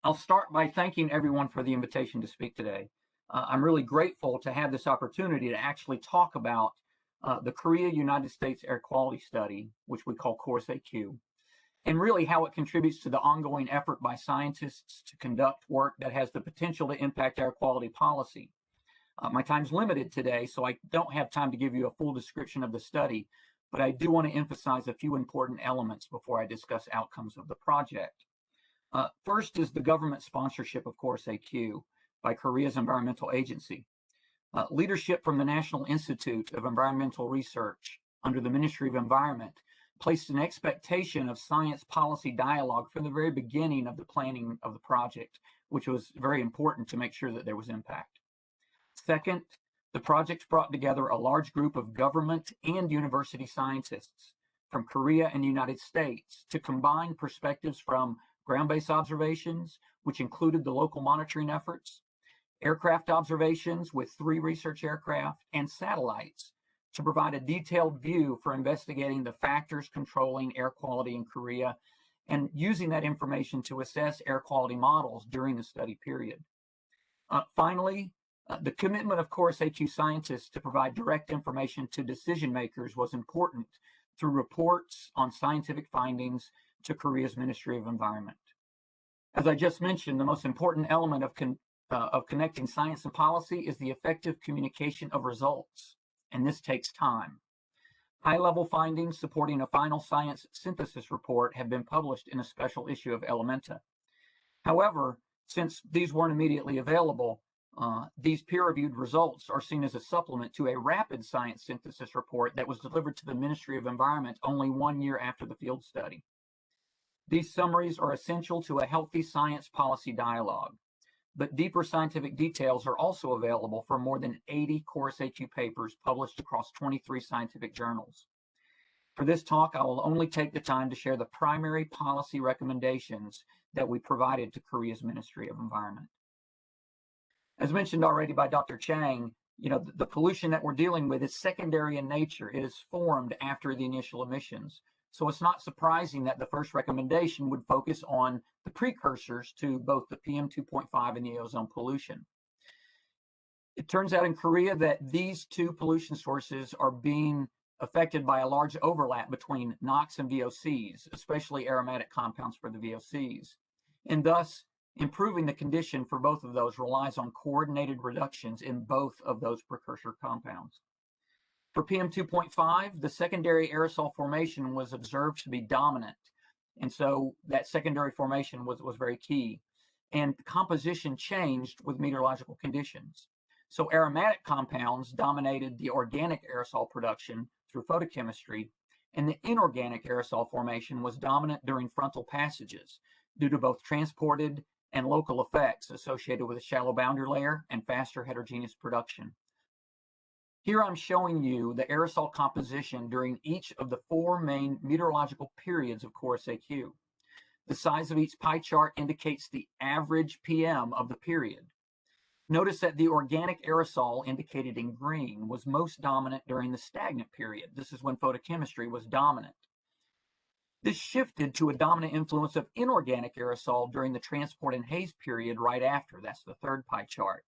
I'll start by thanking everyone for the invitation to speak today. I'm really grateful to have this opportunity to actually talk about the Korea-United States Air Quality Study, which we call KORUS-AQ, and really how it contributes to the ongoing effort by scientists to conduct work that has the potential to impact air quality policy. My time's limited today, so I don't have time to give you a full description of the study, but I do want to emphasize a few important elements before I discuss outcomes of the project. First is the government sponsorship of KORUS-AQ by Korea's environmental agency. Leadership from the National Institute of Environmental Research under the Ministry of Environment placed an expectation of science policy dialogue from the very beginning of the planning of the project, which was very important to make sure that there was impact. Second, the project brought together a large group of government and university scientists from Korea and the United States to combine perspectives from ground-based observations, which included the local monitoring efforts, aircraft observations with 3 research aircraft, and satellites to provide a detailed view for investigating the factors controlling air quality in Korea and using that information to assess air quality models during the study period. Finally, the commitment of KORUS-AQ scientists to provide direct information to decision makers was important through reports on scientific findings to Korea's Ministry of Environment. As I just mentioned, the most important element of connecting science and policy is the effective communication of results, and this takes time. High-level findings supporting a final science synthesis report have been published in a special issue of Elementa. However, since these weren't immediately available, these peer-reviewed results are seen as a supplement to a rapid science synthesis report that was delivered to the Ministry of Environment only 1 year after the field study. These summaries are essential to a healthy science policy dialogue, but deeper scientific details are also available for more than 80 KORUS-AQ papers published across 23 scientific journals. For this talk, I will only take the time to share the primary policy recommendations that we provided to Korea's Ministry of Environment. As mentioned already by Dr. Chang, the pollution that we're dealing with is secondary in nature. It is formed after the initial emissions. So it's not surprising that the first recommendation would focus on the precursors to both the PM 2.5 and the ozone pollution. It turns out in Korea that these two pollution sources are being affected by a large overlap between NOx and VOCs, especially aromatic compounds for the VOCs. And thus, improving the condition for both of those relies on coordinated reductions in both of those precursor compounds. For PM 2.5, the secondary aerosol formation was observed to be dominant. And so that secondary formation was very key. And composition changed with meteorological conditions. So aromatic compounds dominated the organic aerosol production through photochemistry, and the inorganic aerosol formation was dominant during frontal passages due to both transported and local effects associated with a shallow boundary layer and faster heterogeneous production. Here I'm showing you the aerosol composition during each of the 4 main meteorological periods of KORUS-AQ. The size of each pie chart indicates the average PM of the period. Notice that the organic aerosol indicated in green was most dominant during the stagnant period. This is when photochemistry was dominant. This shifted to a dominant influence of inorganic aerosol during the transport and haze period right after. That's the 3rd pie chart.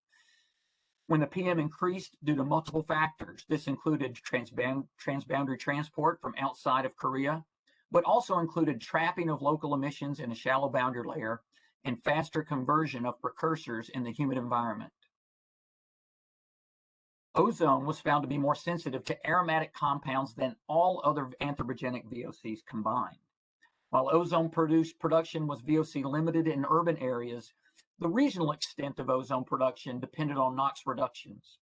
When the PM increased due to multiple factors, this included transboundary transport from outside of Korea, but also included trapping of local emissions in a shallow boundary layer and faster conversion of precursors in the humid environment. Ozone was found to be more sensitive to aromatic compounds than all other anthropogenic VOCs combined. While ozone production was VOC limited in urban areas, the regional extent of ozone production depended on NOx reductions.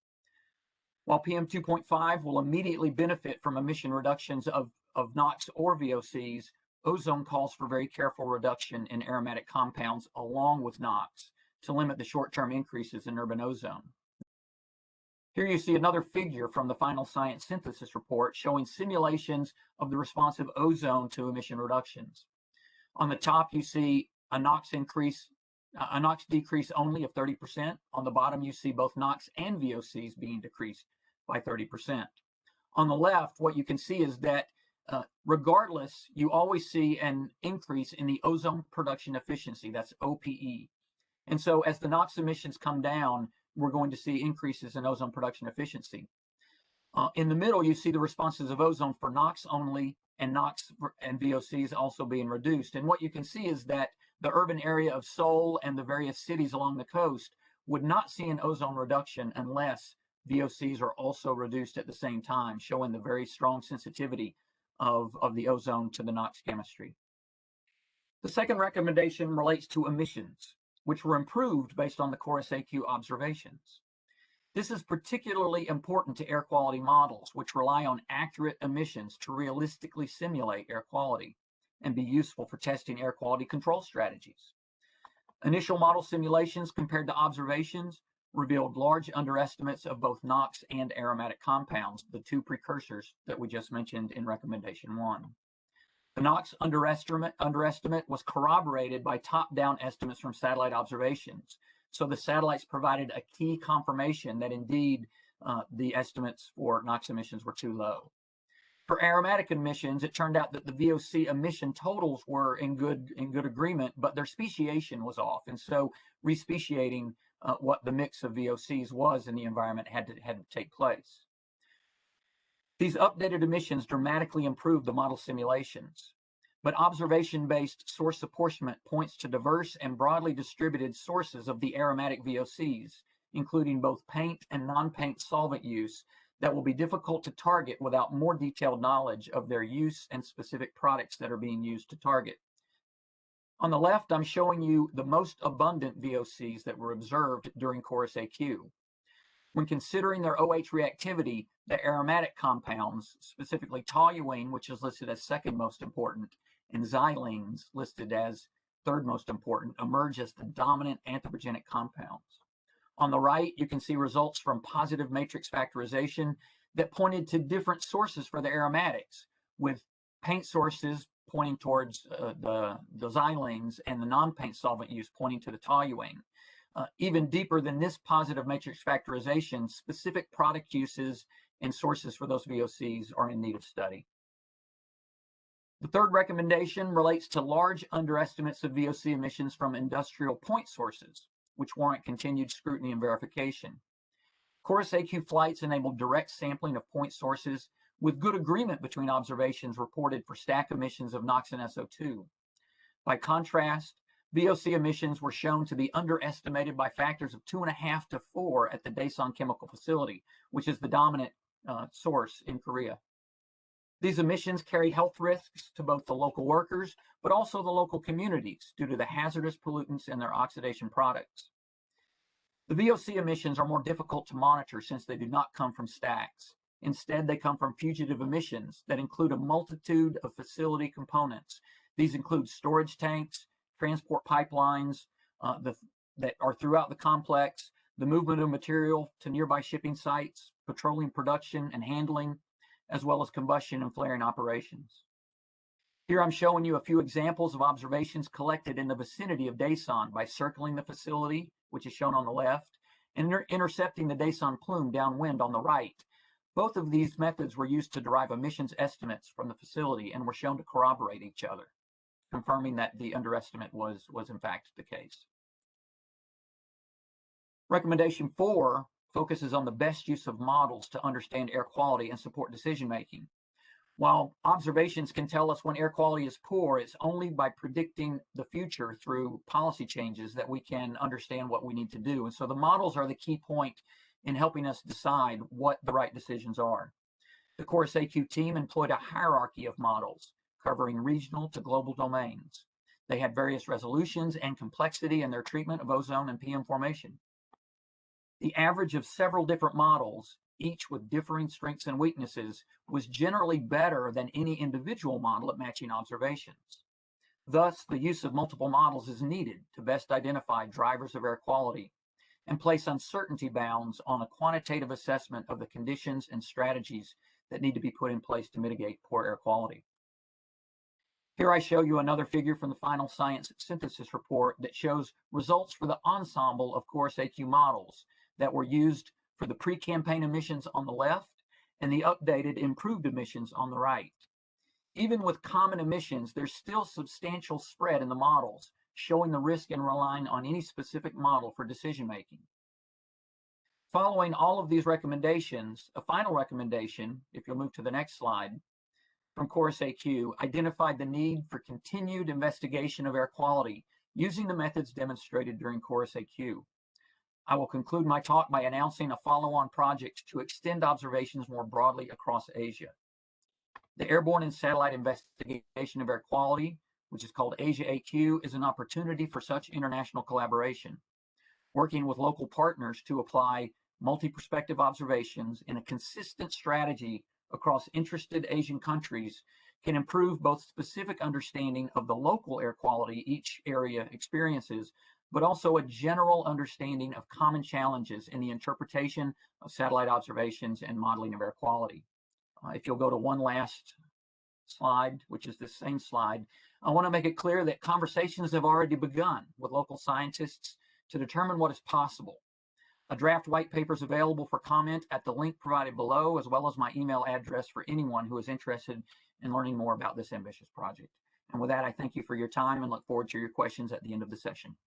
While PM 2.5 will immediately benefit from emission reductions of NOx or VOCs, ozone calls for very careful reduction in aromatic compounds along with NOx to limit the short-term increases in urban ozone. Here you see another figure from the final science synthesis report showing simulations of the response of ozone to emission reductions. On the top, you see a NOx decrease only of 30%. On the bottom, you see both NOx and VOCs being decreased by 30%. On the left, what you can see is that regardless, you always see an increase in the ozone production efficiency, that's OPE. And so as the NOx emissions come down, we're going to see increases in ozone production efficiency. In the middle, you see the responses of ozone for NOx only, and NOx and VOCs also being reduced. And what you can see is that the urban area of Seoul and the various cities along the coast would not see an ozone reduction unless VOCs are also reduced at the same time, showing the very strong sensitivity of the ozone to the NOx chemistry. The second recommendation relates to emissions, which were improved based on the KORUS-AQ observations. This is particularly important to air quality models, which rely on accurate emissions to realistically simulate air quality and be useful for testing air quality control strategies. Initial model simulations compared to observations revealed large underestimates of both NOx and aromatic compounds, the two precursors that we just mentioned in recommendation 1. The NOx underestimate was corroborated by top-down estimates from satellite observations. So the satellites provided a key confirmation that indeed the estimates for NOx emissions were too low. For aromatic emissions, it turned out that the VOC emission totals were in good agreement, but their speciation was off. And so respeciating what the mix of VOCs was in the environment had to take place. These updated emissions dramatically improved the model simulations, but observation-based source apportionment points to diverse and broadly distributed sources of the aromatic VOCs, including both paint and non-paint solvent use, that will be difficult to target without more detailed knowledge of their use and specific products that are being used to target. On the left, I'm showing you the most abundant VOCs that were observed during KORUS-AQ. When considering their OH reactivity, the aromatic compounds, specifically toluene, which is listed as second most important, and xylenes, listed as third most important, emerge as the dominant anthropogenic compounds. On the right, you can see results from positive matrix factorization that pointed to different sources for the aromatics, with paint sources pointing towards the xylenes and the non-paint solvent use pointing to the toluene. Even deeper than this positive matrix factorization, specific product uses and sources for those VOCs are in need of study. The third recommendation relates to large underestimates of VOC emissions from industrial point sources, which warrant continued scrutiny and verification. KORUS-AQ flights enabled direct sampling of point sources with good agreement between observations reported for stack emissions of NOx and SO2. By contrast, VOC emissions were shown to be underestimated by factors of 2.5 to 4 at the Daesan Chemical Facility, which is the dominant source in Korea. These emissions carry health risks to both the local workers, but also the local communities due to the hazardous pollutants in their oxidation products. The VOC emissions are more difficult to monitor since they do not come from stacks. Instead, they come from fugitive emissions that include a multitude of facility components. These include storage tanks, transport pipelines that are throughout the complex, the movement of material to nearby shipping sites, petroleum production and handling, as well as combustion and flaring operations. Here I'm showing you a few examples of observations collected in the vicinity of Daesan by circling the facility, which is shown on the left, and intercepting the Daesan plume downwind on the right. Both of these methods were used to derive emissions estimates from the facility and were shown to corroborate each other, confirming that the underestimate was in fact the case. Recommendation 4 focuses on the best use of models to understand air quality and support decision making. While observations can tell us when air quality is poor, it's only by predicting the future through policy changes that we can understand what we need to do. And so the models are the key point in helping us decide what the right decisions are. The KORUS-AQ team employed a hierarchy of models covering regional to global domains. They had various resolutions and complexity in their treatment of ozone and PM formation. The average of several different models, each with differing strengths and weaknesses, was generally better than any individual model at matching observations. Thus, the use of multiple models is needed to best identify drivers of air quality and place uncertainty bounds on a quantitative assessment of the conditions and strategies that need to be put in place to mitigate poor air quality. Here I show you another figure from the final science synthesis report that shows results for the ensemble of KORUS-AQ models that were used for the pre-campaign emissions on the left and the updated improved emissions on the right. Even with common emissions, there's still substantial spread in the models, showing the risk and relying on any specific model for decision making. Following all of these recommendations, a final recommendation, if you'll move to the next slide, from KORUS-AQ identified the need for continued investigation of air quality using the methods demonstrated during KORUS-AQ. I will conclude my talk by announcing a follow-on project to extend observations more broadly across Asia. The Airborne and Satellite Investigation of Air Quality, which is called Asia-AQ, is an opportunity for such international collaboration, working with local partners to apply multi-perspective observations in a consistent strategy across interested Asian countries can improve both specific understanding of the local air quality each area experiences, but also a general understanding of common challenges in the interpretation of satellite observations and modeling of air quality. If you'll go to one last slide, which is the same slide, I want to make it clear that conversations have already begun with local scientists to determine what is possible. A draft white paper is available for comment at the link provided below, as well as my email address for anyone who is interested in learning more about this ambitious project. And with that, I thank you for your time and look forward to your questions at the end of the session.